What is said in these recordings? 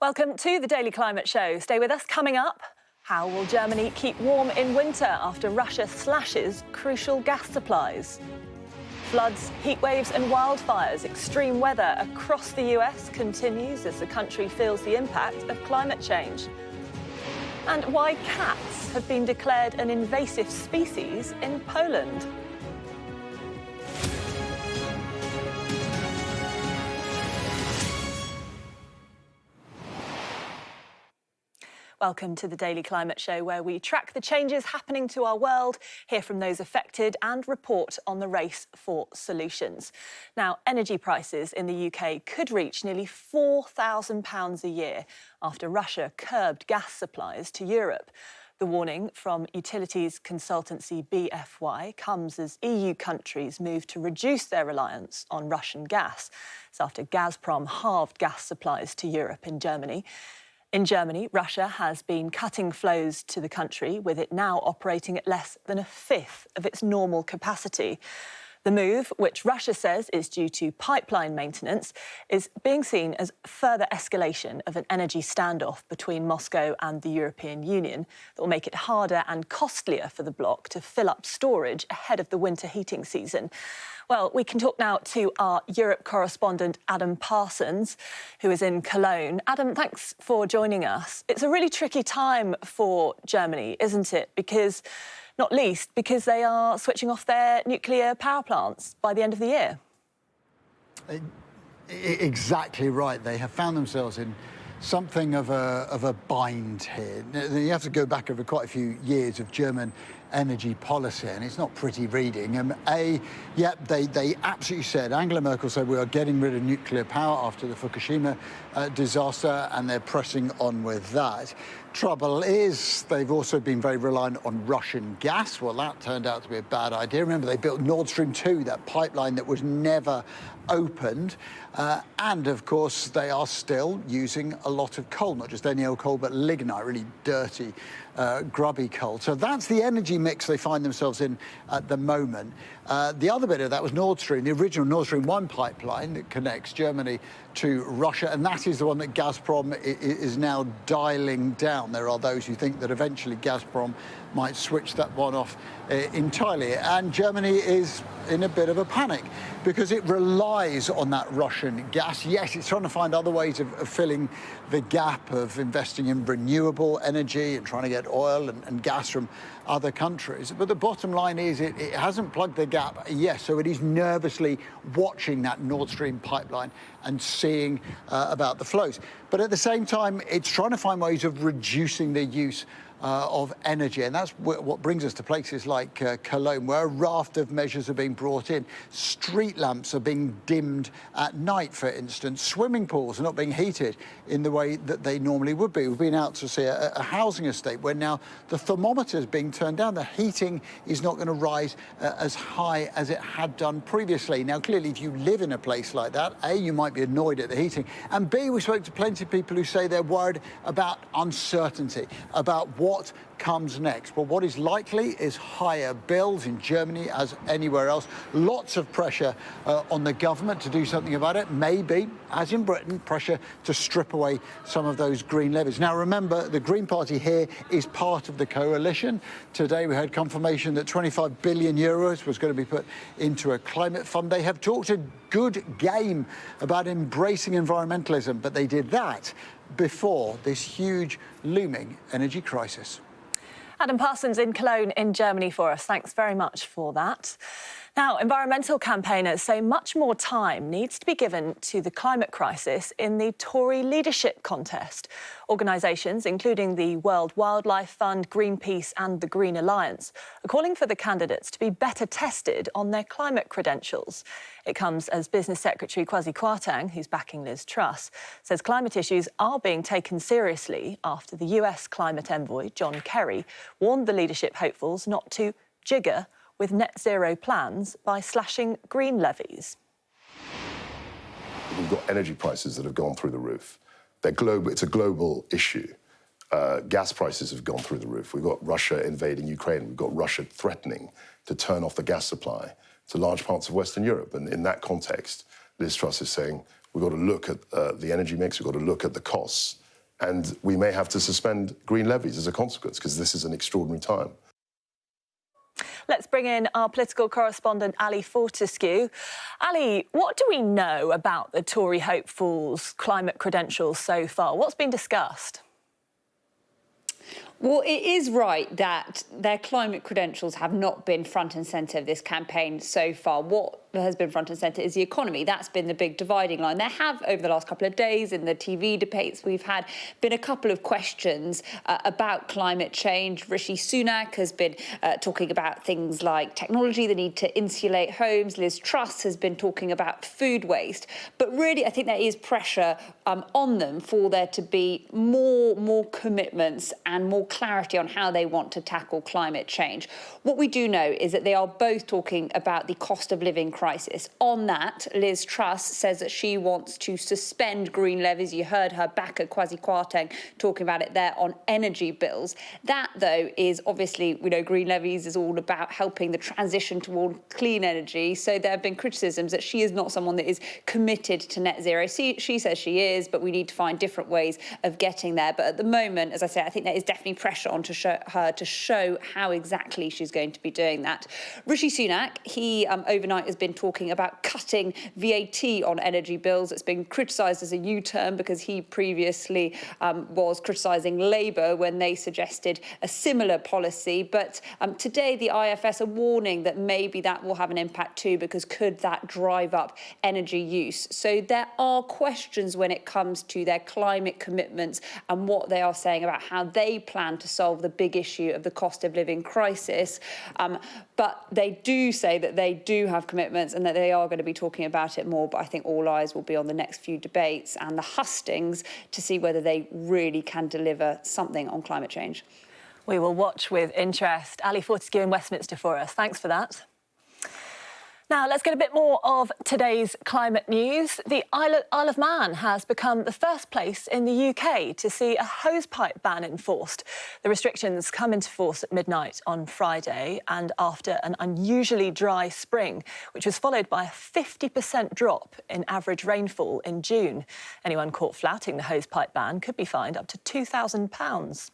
Welcome to the Daily Climate Show. Stay with us. Coming up, how will Germany keep warm in winter after Russia slashes crucial gas supplies? Floods, heat waves and wildfires. Extreme weather across the US continues as the country feels the impact of climate change. And why cats have been declared an invasive species in Poland. Welcome to the Daily Climate Show, where we track the changes happening to our world, hear from those affected and report on the race for solutions. Now, energy prices in the UK could reach nearly £4,000 a year after Russia curbed gas supplies to Europe. The warning from utilities consultancy BFY comes as EU countries move to reduce their reliance on Russian gas. It's after Gazprom halved gas supplies to Europe in Germany. In Germany, Russia has been cutting flows to the country, with it now operating at less than a fifth of its normal capacity. The move, which Russia says is due to pipeline maintenance, is being seen as further escalation of an energy standoff between Moscow and the European Union that will make it harder and costlier for the bloc to fill up storage ahead of the winter heating season. Well, we can talk now to our Europe correspondent, Adam Parsons, who is in Cologne. Adam, thanks for joining us. It's a really tricky time for Germany, isn't it? Because, not least, because they are switching off their nuclear power plants by the end of the year. Exactly right. They have found themselves in something of a bind here. You have to go back over quite a few years of German energy policy, and it's not pretty reading. They absolutely said, Angela Merkel said, we are getting rid of nuclear power after the Fukushima disaster, and they're pressing on with that. Trouble is, they've also been very reliant on Russian gas. Well, that turned out to be a bad idea. Remember, they built Nord Stream 2, that pipeline that was never opened. And, of course, they are still using a lot of coal, not just any old coal, but lignite, really dirty, grubby coal. So that's the energy mix they find themselves in at the moment. The other bit of that was Nord Stream, the original Nord Stream 1 pipeline that connects Germany to Russia, and that is the one that Gazprom is now dialing down. There are those who think that eventually Gazprom might switch that one off entirely. And Germany is in a bit of a panic because it relies on that Russian gas. Yes, it's trying to find other ways of filling the gap, of investing in renewable energy and trying to get oil and gas from other countries. But the bottom line is it hasn't plugged the gap yet, so it is nervously watching that Nord Stream pipeline and seeing about the flows. But at the same time, it's trying to find ways of reducing the use of energy, and that's what brings us to places like Cologne, where a raft of measures are being brought in. Street lamps are being dimmed at night, for instance. Swimming pools are not being heated in the way that they normally would be. We've been out to see a housing estate where now the thermometer is being turned down. The heating is not going to rise as high as it had done previously. Now, clearly, if you live in a place like that, A, you might be annoyed at the heating, and B, we spoke to plenty of people who say they're worried about uncertainty, about what comes next. Well, what is likely is higher bills in Germany as anywhere else. Lots of pressure on the government to do something about it. Maybe, as in Britain, pressure to strip away some of those green levies. Now, remember, the Green Party here is part of the coalition. Today, we had confirmation that 25 billion euros was going to be put into a climate fund. They have talked a good game about embracing environmentalism, but they did that before this huge looming energy crisis. Adam Parsons in Cologne in Germany for us. Thanks very much for that. Now, environmental campaigners say much more time needs to be given to the climate crisis in the Tory leadership contest. Organisations, including the World Wildlife Fund, Greenpeace and the Green Alliance, are calling for the candidates to be better tested on their climate credentials. It comes as Business Secretary Kwasi Kwarteng, who's backing Liz Truss, says climate issues are being taken seriously after the US climate envoy, John Kerry, warned the leadership hopefuls not to jigger with net zero plans by slashing green levies. We've got energy prices that have gone through the roof. They're global. It's a global issue. Gas prices have gone through the roof. We've got Russia invading Ukraine. We've got Russia threatening to turn off the gas supply to large parts of Western Europe. And in that context, Liz Truss is saying we've got to look at the energy mix, we've got to look at the costs, And we may have to suspend green levies as a consequence, because this is an extraordinary time. Let's bring in our political correspondent, Ali Fortescue. Ali, what do we know about the Tory hopefuls' climate credentials so far? What's been discussed? Well, it is right that their climate credentials have not been front and centre of this campaign so far. What has been front and centre is the economy. That's been the big dividing line. There have, over the last couple of days, in the TV debates we've had, been a couple of questions about climate change. Rishi Sunak has been talking about things like technology, the need to insulate homes. Liz Truss has been talking about food waste. But really, I think there is pressure on them for there to be more commitments and more clarity on how they want to tackle climate change. What we do know is that they are both talking about the cost of living crisis. On that, Liz Truss says that she wants to suspend green levies. You heard her back at Kwasi Kwarteng talking about it there on energy bills. That, though, is obviously, we know green levies is all about helping the transition toward clean energy. So there have been criticisms that she is not someone that is committed to net zero. She says she is, but we need to find different ways of getting there. But at the moment, as I say, I think there is definitely pressure on her to show how exactly she's going to be doing that. Rishi Sunak, he overnight has been talking about cutting VAT on energy bills. It's been criticised as a U-turn because he previously was criticising Labour when they suggested a similar policy. But today the IFS are warning that maybe that will have an impact too, because could that drive up energy use? So there are questions when it comes to their climate commitments and what they are saying about how they plan to solve the big issue of the cost of living crisis. But they do say that they do have commitments and that they are going to be talking about it more. But I think all eyes will be on the next few debates and the hustings to see whether they really can deliver something on climate change. We will watch with interest. Ali Fortescue in Westminster for us. Thanks for that. Now, let's get a bit more of today's climate news. The Isle of Man has become the first place in the UK to see a hosepipe ban enforced. The restrictions come into force at midnight on Friday and after an unusually dry spring, which was followed by a 50% drop in average rainfall in June. Anyone caught flouting the hosepipe ban could be fined up to £2,000.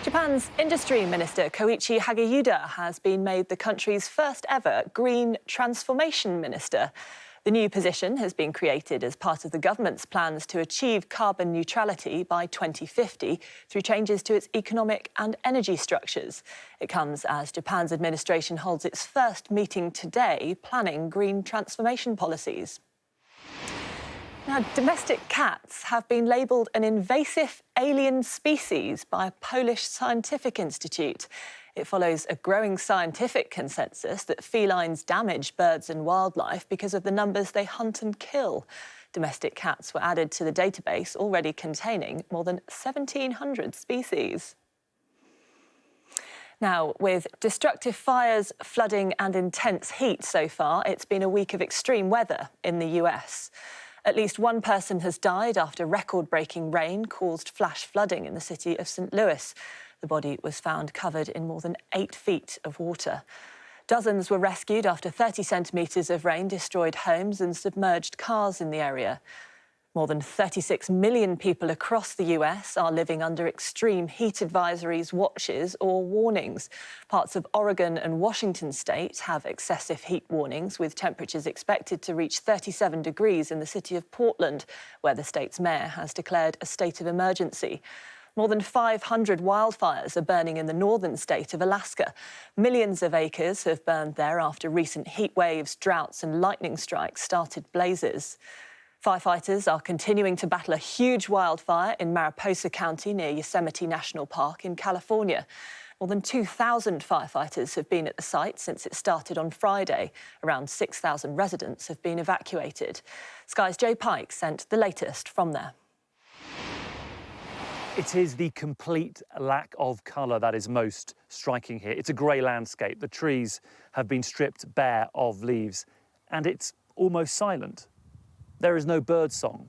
Japan's Industry Minister Koichi Hageyuda has been made the country's first ever Green Transformation Minister. The new position has been created as part of the government's plans to achieve carbon neutrality by 2050 through changes to its economic and energy structures. It comes as Japan's administration holds its first meeting today planning green transformation policies. Now, domestic cats have been labelled an invasive alien species by a Polish scientific institute. It follows a growing scientific consensus that felines damage birds and wildlife because of the numbers they hunt and kill. Domestic cats were added to the database already containing more than 1,700 species. Now, with destructive fires, flooding and intense heat so far, it's been a week of extreme weather in the US. At least one person has died after record-breaking rain caused flash flooding in the city of St. Louis. The body was found covered in more than 8 feet of water. Dozens were rescued after 30 centimetres of rain destroyed homes and submerged cars in the area. More than 36 million people across the US are living under extreme heat advisories, watches or warnings. Parts of Oregon and Washington state have excessive heat warnings, with temperatures expected to reach 37 degrees in the city of Portland, where the state's mayor has declared a state of emergency. More than 500 wildfires are burning in the northern state of Alaska. Millions of acres have burned there after recent heat waves, droughts and lightning strikes started blazes. Firefighters are continuing to battle a huge wildfire in Mariposa County near Yosemite National Park in California. More than 2,000 firefighters have been at the site since it started on Friday. Around 6,000 residents have been evacuated. Sky's Joe Pike sent the latest from there. It is the complete lack of colour that is most striking here. It's a grey landscape. The trees have been stripped bare of leaves, and it's almost silent. There is no bird song.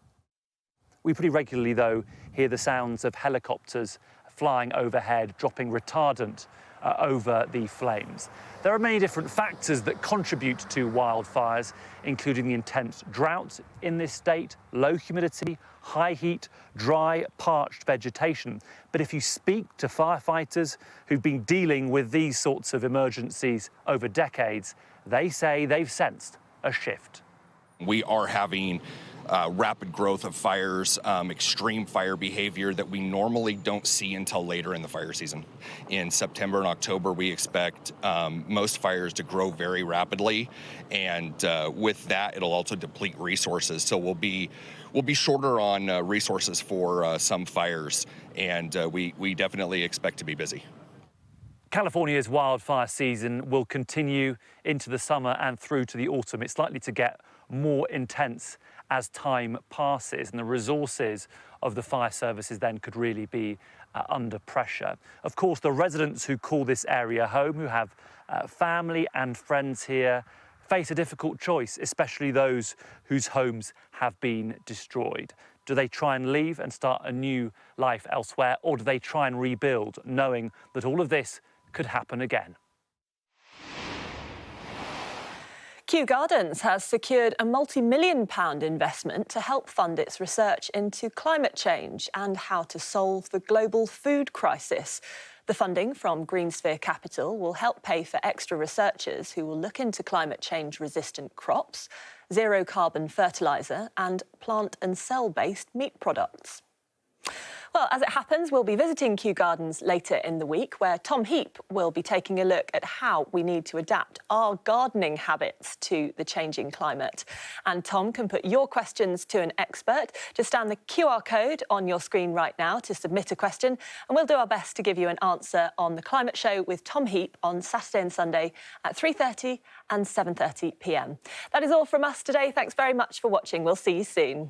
We pretty regularly, though, hear the sounds of helicopters flying overhead, dropping retardant over the flames. There are many different factors that contribute to wildfires, including the intense drought in this state, low humidity, high heat, dry, parched vegetation. But if you speak to firefighters who've been dealing with these sorts of emergencies over decades, they say they've sensed a shift. We are having rapid growth of fires, extreme fire behavior that we normally don't see until later in the fire season. In September and October, we expect most fires to grow very rapidly, and with that, it'll also deplete resources. So we'll be shorter on resources for some fires, and we definitely expect to be busy. California's wildfire season will continue into the summer and through to the autumn. It's likely to get more intense as time passes, and the resources of the fire services then could really be under pressure. Of course, the residents who call this area home, who have family and friends here, face a difficult choice, especially those whose homes have been destroyed. Do they try and leave and start a new life elsewhere, or do they try and rebuild, knowing that all of this could happen again? Kew Gardens has secured a multi-million-pound investment to help fund its research into climate change and how to solve the global food crisis. The funding from Greensphere Capital will help pay for extra researchers who will look into climate change-resistant crops, zero-carbon fertiliser and plant and cell-based meat products. Well, as it happens, we'll be visiting Kew Gardens later in the week, where Tom Heap will be taking a look at how we need to adapt our gardening habits to the changing climate. And Tom can put your questions to an expert. Just scan the QR code on your screen right now to submit a question, and we'll do our best to give you an answer on The Climate Show with Tom Heap on Saturday and Sunday at 3:30 and 7:30 p.m. That is all from us today. Thanks very much for watching. We'll see you soon.